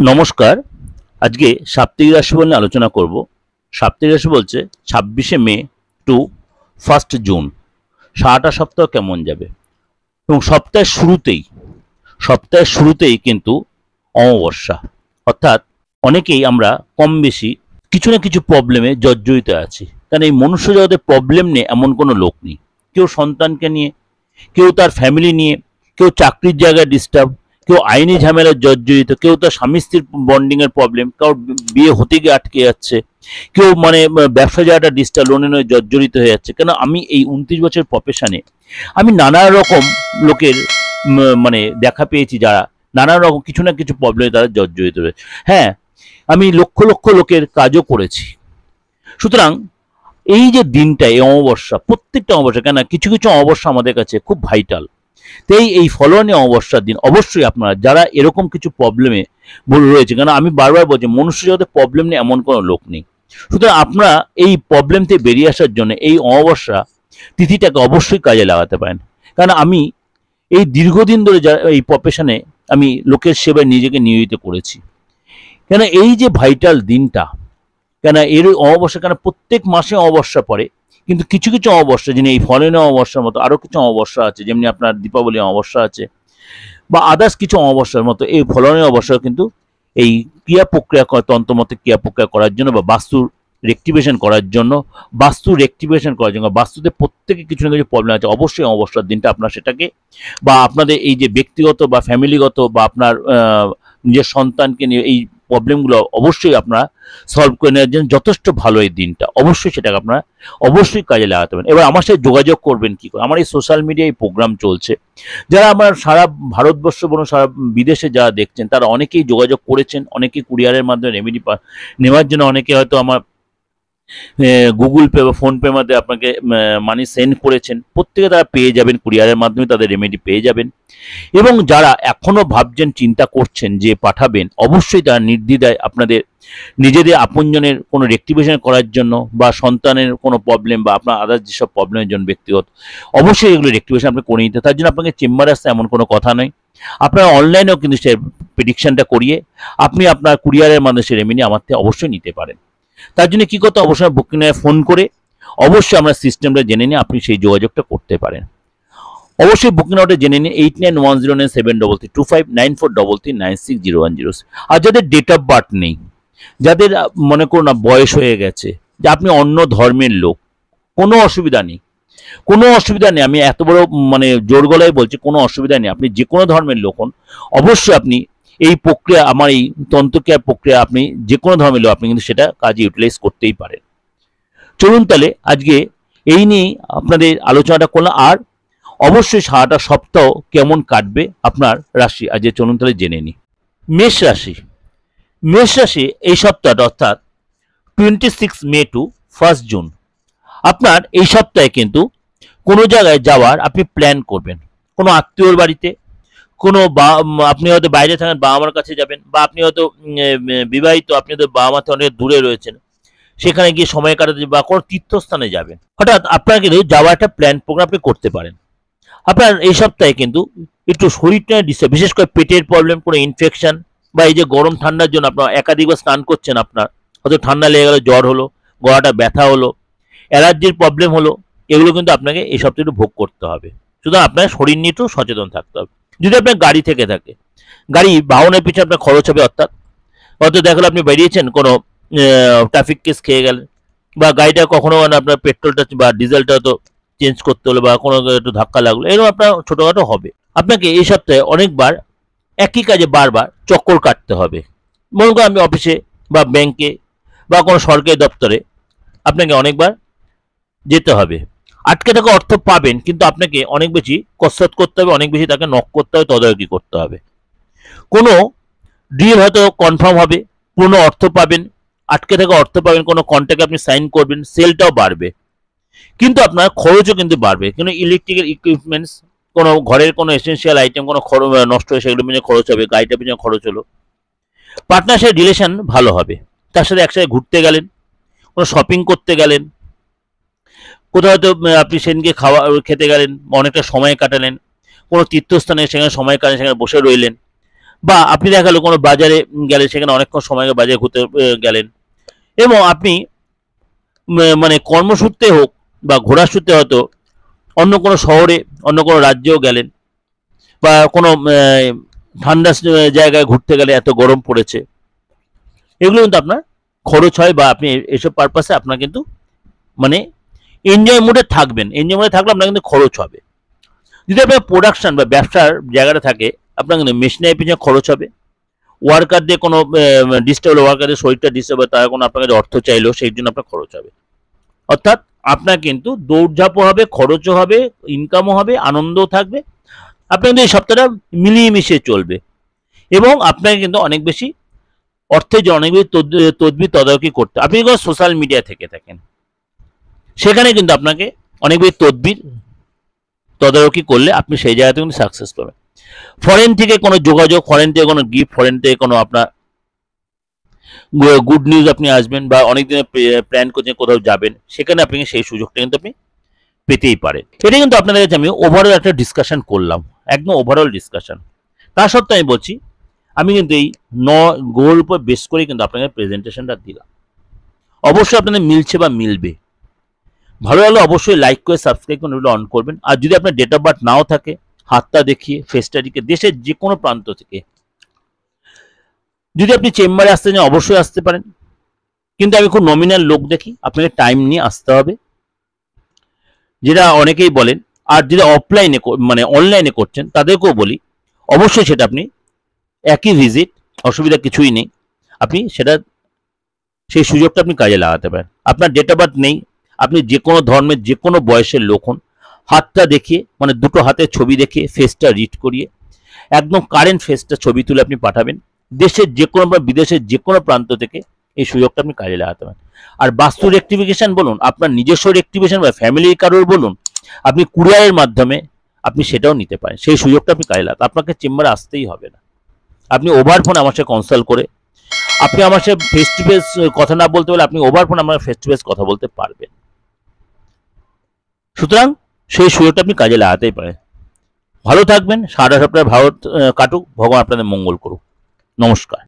নমস্কার। আজকে সাপ্তাহিক রাশিফল নিয়ে আলোচনা করব। সাপ্তাহিক রাশি বলছে 26শে মে টু 1 জুন সারাটা সপ্তাহ কেমন যাবে। এবং সপ্তাহের শুরুতেই কিন্তু অমাবস্যা, অর্থাৎ অনেকেই আমরা কম বেশি কিছু না কিছু প্রবলেমে জর্জরিত আছি। কারণ এই মনুষ্য জগতে প্রবলেম নেই এমন কোনো লোক নেই। কেউ সন্তানকে নিয়ে, কেউ তার ফ্যামিলি নিয়ে, কেউ চাকরির জায়গায় ডিস্টার্ব, কেউ আইনি ঝামেলায় জর্জরিত, কেউ তার স্বামী স্ত্রীর বন্ডিংয়ের প্রবলেম, কারোর বিয়ে হতে গিয়ে আটকে যাচ্ছে, কেউ ব্যবসা জায়গাটা ডিস্টার্ব, লোনে জর্জরিত হয়ে যাচ্ছে। কেন আমি এই 29 বছর প্রফেশনে আমি নানা রকম লোকের দেখা পেয়েছি, যারা নানা রকম কিছু না কিছু প্রবলেমে তারা জর্জরিত রয়েছে। হ্যাঁ, আমি লক্ষ লক্ষ লোকের কাজও করেছি। সুতরাং এই যে দিনটা, এই অমাবস্যা, প্রত্যেকটা অমাবস্যা, কেন কিছু কিছু অমাবস্যা আমাদের কাছে খুব ভাইটাল। তাই এই ফলনীয় অমাবস্যার দিন অবশ্যই আপনারা যারা এরকম কিছু প্রবলেমে রয়েছে, কেন আমি বারবার বলছি মনুষ্য জগতে প্রবলেম নেই এমন কোনো লোক নেই। সুতরাং আপনারা এই প্রবলেম থেকে বেরিয়ে আসার জন্য এই অমাবস্যা তিথিটাকে অবশ্যই কাজে লাগাতে পারেন। কারণ আমি এই দীর্ঘদিন ধরে এই প্রফেশনে আমি লোকের সেবায় নিজেকে নিয়োজিত করেছি। কেন এই যে ভাইটাল দিনটা, কেন এর অমাবস্যা, কেন প্রত্যেক মাসে অমাবস্যা পড়ে, কিন্তু কিছু কিছু অমাবস্যা, যিনি এই ফলনীয় অমাবস্যার মতো আরও কিছু অমাবস্যা আছে, যেমনি আপনার দীপাবলি অমাবস্যা আছে বা আদার্স কিছু অমাবস্যার মতো এই ফলনীয় অমাবস্যা কিন্তু এই ক্রিয়া প্রক্রিয়া তন্ত্রমতে ক্রিয়া প্রক্রিয়া করার জন্য বা বাস্তুর রেক্টিভেশন করার জন্য, বাস্তুতে প্রত্যেকে কিছু না কিছু প্রবলেম আছে। অবশ্যই অমাবস্যার দিনটা আপনার সেটাকে বা আপনাদের এই যে ব্যক্তিগত বা ফ্যামিলিগত বা আপনার নিজের সন্তানকে নিয়ে এই প্রবলেমগুলো অবশ্যই আপনারা সলভ করে নেওয়ার জন্য যথেষ্ট ভালো এই দিনটা। অবশ্যই সেটাকে আপনারা অবশ্যই কাজে লাগাতে পারেন। এবার আমার সাথে যোগাযোগ করবেন কী করে? আমার এই সোশ্যাল মিডিয়ায় প্রোগ্রাম চলছে, যারা আমার সারা ভারতবর্ষ বলুন সারা বিদেশে যারা দেখছেন তারা অনেকেই যোগাযোগ করেছেন, অনেকেই কুরিয়ারের মাধ্যমে রেমেডি নেওয়ার জন্য অনেকে হয়তো আমার গুগল পে বা ফোনপের মাধ্যমে আপনাকে মানি সেন্ড করেছেন। প্রত্যেকে তারা পেয়ে যাবেন, কুরিয়ারের মাধ্যমে তাদের রেমেডি পেয়ে যাবেন। এবং যারা এখনও ভাবছেন, চিন্তা করছেন যে পাঠাবেন, অবশ্যই তারা নির্দ্বিধায় আপনাদের নিজেদের আপনজনের কোনো রেক্টিভেশন করার জন্য বা সন্তানের কোনো প্রবলেম বা আপনার আদার্স যেসব প্রবলেমের জন্য ব্যক্তিগত, অবশ্যই এগুলো রেক্টিভেশন আপনি করে নিতে। তার জন্য আপনাকে চেম্বারে আসতে এমন কোনো কথা নয়। আপনারা অনলাইনেও কিন্তু সে প্রেডিকশনটা করিয়ে আপনি আপনার কুরিয়ারের মাধ্যমে সে রেমেডি আমার থেকে অবশ্যই নিতে পারেন। তার জন্য কী করতে, অবশ্যই বুকিংয়ে ফোন করে অবশ্যই আমরা সিস্টেমটা জেনে নিয়ে আপনি সেই যোগাযোগটা করতে পারেন। অবশ্যই বুকিং নাম্বারটা জেনে নিন 8910973325 9433960106। আর যাদের ডেট অফ বার্থ নেই, যাদের মনে করুন না বয়স হয়ে গেছে, যে আপনি অন্য ধর্মের লোক, কোনো অসুবিধা নেই, কোনো অসুবিধা নেই। আমি এত বড় জোর গলায় বলছি, কোনো অসুবিধা নেই। আপনি যে কোনো ধর্মের লোক হন, অবশ্যই আপনি এই প্রক্রিয়া, আমার এই তন্ত্রক্রিয়ার প্রক্রিয়া, আপনি যে কোনো ধর্মের লোক আপনি কিন্তু সেটা কাজে ইউটিলাইজ করতেই পারেন। চলুন তাহলে আজকে এই নিয়ে আপনাদের আলোচনাটা করলাম। আর অবশ্যই সারাটা সপ্তাহ কেমন কাটবে আপনার রাশি আজকে চলুন তাহলে জেনে নিই। মেষ রাশি এই সপ্তাহটা, অর্থাৎ 26 মে টু 1 জুন, আপনার এই সপ্তাহে কিন্তু কোনো জায়গায় যাওয়ার আপনি প্ল্যান করবেন। কোনো আত্মীয়র বাড়িতে, আপনি হয়তো বাইরে থাকেন, বাবা মার কাছে যাবেন, বা আপনি হয়তো বিবাহিত, আপনি হয়তো বাবা মা থেকে অনেক দূরে রয়েছেন, সেখানে গিয়ে সময় কাটাতে বা কোনো তীর্থস্থানে যাবেন। হঠাৎ আপনার কিন্তু যাওয়ার একটা প্ল্যান প্রোগ্রাম আপনি করতে পারেন। আপনার এই সপ্তাহে কিন্তু একটু শরীরটা ডিস্টার্ব, বিশেষ করে পেটের প্রবলেম, কোনো ইনফেকশন, বা এই যে গরম ঠান্ডার জন্য আপনার একাধিকবার স্নান করছেন, আপনার হয়তো ঠান্ডা লেগে গেল, জ্বর হলো, গলাটা ব্যথা হলো, অ্যালার্জির প্রবলেম হলো, এগুলো কিন্তু আপনাকে এই সপ্তাহে একটু ভোগ করতে হবে। সুতরাং আপনার শরীর নিয়ে একটু সচেতন থাকতে হবে। যদি আপনার গাড়ি থেকে থাকে, গাড়ি বাহনের পিছনে আপনার খরচ হবে, অর্থাৎ হয়তো দেখালো আপনি বেরিয়েছেন, কোনো ট্রাফিক কেস খেয়ে গেলেন, বা গাড়িটা কখনো আপনার পেট্রোলটা বা ডিজেলটা হয়তো চেঞ্জ করতে হলো, বা কোনো একটু ধাক্কা লাগলো, এরকম আপনার ছোটোখাটো হবে। আপনাকে এই সপ্তাহে অনেকবার একই কাজে বারবার চক্কর কাটতে হবে। মনে করেন আপনি অফিসে বা ব্যাংকে বা কোনো সরকারি দপ্তরে আপনাকে অনেকবার যেতে হবে। আটকে থাকা অর্থ পাবেন, কিন্তু আপনাকে অনেক বেশি কসরত করতে হবে, অনেক বেশি তাকে নক করতে হবে, তদারকি করতে হবে। কোনো ডিল হয়তো কনফার্ম হবে, পুরনো অর্থ পাবেন, আটকে থাকা অর্থ পাবেন, কোনো কন্ট্রাক্টে আপনি সাইন করবেন, সেলটাও বাড়বে, কিন্তু আপনার খরচও কিন্তু বাড়বে। কোনো ইলেকট্রিক্যাল ইকুইপমেন্টস, কোনো ঘরের কোনো এসেন্সিয়াল আইটেম কোনো নষ্ট হয়ে সেগুলো পিছনে খরচ হবে, গাড়িটা পিছনে খরচ হলো। পার্টনার সাথে রিলেশন ভালো হবে, তার সাথে একসাথে ঘুরতে গেলেন, কোনো শপিং করতে গেলেন, কোথাও হয়তো আপনি সেদিনকে খেতে গেলেন, অনেকটা সময় কাটালেন, কোনো তীর্থস্থানে সেখানে সময় কাটালেন, সেখানে বসে রইলেন, বা আপনি দেখা গেল কোনো বাজারে গেলেন, সেখানে অনেকক্ষণ সময় বাজারে ঘুরতে গেলেন, এবং আপনি মানে কর্মসূত্রে হোক বা ঘোরার সূত্রে হয়তো অন্য কোনো শহরে, অন্য কোনো রাজ্যেও গেলেন, বা কোনো ঠান্ডা জায়গায় ঘুরতে গেলে এত গরম পড়েছে, এগুলো কিন্তু আপনার খরচ হয়, বা আপনি এসব পারপাসে আপনার কিন্তু মানে এনজয় মুডে থাকবেন। এনজয় মুডে থাকলে আপনার কিন্তু খরচ হবে। যদি আপনার প্রোডাকশন বা ব্যবসার জায়গাটা থাকে, আপনার কিন্তু মেশিনারি পিছনে খরচ হবে। ওয়ার্কার দিয়ে কোনো ডিস্টার্ব হলো, ওয়ার্কারদের শরীরটা ডিস্টার্ব হয়, তারা কোনো আপনার কাছে অর্থ চাইলো, সেই জন্য আপনার খরচ হবে। অর্থাৎ আপনার কিন্তু দৌড়ঝাঁপও হবে, খরচও হবে, ইনকামও হবে, আনন্দও থাকবে। আপনার কিন্তু এই সপ্তাহটা মিলিয়ে মিশিয়ে চলবে, এবং আপনাকে কিন্তু অনেক বেশি অর্থের যে অনেক বেশি তদবির তদারকি করতে। আপনি যদি সোশ্যাল মিডিয়া থেকে থাকেন, সেখানে কিন্তু আপনাকে অনেক বেশি তদবির তদারকি করলে আপনি সেই জায়গাতে কিন্তু সাকসেস পাবেন। ফরেন থেকে কোনো যোগাযোগ, ফরেন থেকে কোনো গিফট, ফরেন থেকে কোনো আপনার গুড নিউজ আপনি আসবেন, বা অনেক দিনের প্ল্যান করছেন কোথাও যাবেন, সেখানে আপনি সেই সুযোগটা কিন্তু আপনি পেতেই পারেন। এটা কিন্তু আপনাদের কাছে আমি ওভারঅল একটা ডিসকাশন করলাম, একদম ওভারঅল ডিসকাশন। তা সত্ত্বেও আমি বলছি, আমি কিন্তু এই গোল উপর বেস করে কিন্তু আপনাদের প্রেজেন্টেশনটা দিলাম। অবশ্যই আপনাদের মিলছে বা মিলবে। ভালো লাগলে অবশ্যই লাইক করে সাবস্ক্রাইব করে অন করবেন। আর যদি আপনার ডেট অফ বার্থ নাও থাকে, হাতটা দেখিয়ে ফেসটা দেখিয়ে দেশের যে কোনো প্রান্ত থেকে যদি আপনি চেম্বারে আসতে চান, অবশ্যই আসতে পারেন, কিন্তু আমি খুব নমিনাল লোক দেখি, আপনাকে টাইম নিয়ে আসতে হবে, যেটা অনেকেই বলেন। আর যেটা অফলাইনে মানে অনলাইনে করছেন, তাদেরকেও বলি অবশ্যই সেটা আপনি একই ভিজিট, অসুবিধা কিছুই নেই, আপনি সেটা সেই সুযোগটা আপনি কাজে লাগাতে পারেন। আপনার ডেট অফ বার্থ নেই, আপনি যে কোনো ধর্মের যে কোনো বয়সের লোক হন, হাতটা দেখিয়ে মানে দুটো হাতের ছবি দেখিয়ে ফেসটা রিড করিয়ে একদম কারেন্ট ফেসটা ছবি তুলে আপনি পাঠাবেন। দেশের যে কোনো বা বিদেশের যে কোনো প্রান্ত থেকে এই সুযোগটা আপনি কাজে লাগাতে পারেন। আর বাস্তু রেক্টিফিকেশন বলুন, আপনার নিজস্ব রেক্টিফিকেশন বা ফ্যামিলির কারোর বলুন, আপনি কুরিয়ারের মাধ্যমে আপনি সেটাও নিতে পারেন। সেই সুযোগটা আপনি কাজে লাগাতে, আপনাকে চেম্বারে আসতেই হবে না। আপনি ওভার ফোন আমার সাথে কনসাল্ট করে, আপনি আমার সাথে ফেস টু ফেস কথা না বলতে হলে আপনি ওভার ফোন আমার ফেস টু ফেস কথা বলতে পারবেন। সুতরাং সেই সুযোগটা আপনি কাজে লাগাতেই পারেন। ভালো থাকবেন, সারা সপ্তাহে ভারত কাটুক, ভগবান আপনাদের মঙ্গল করুক। নমস্কার।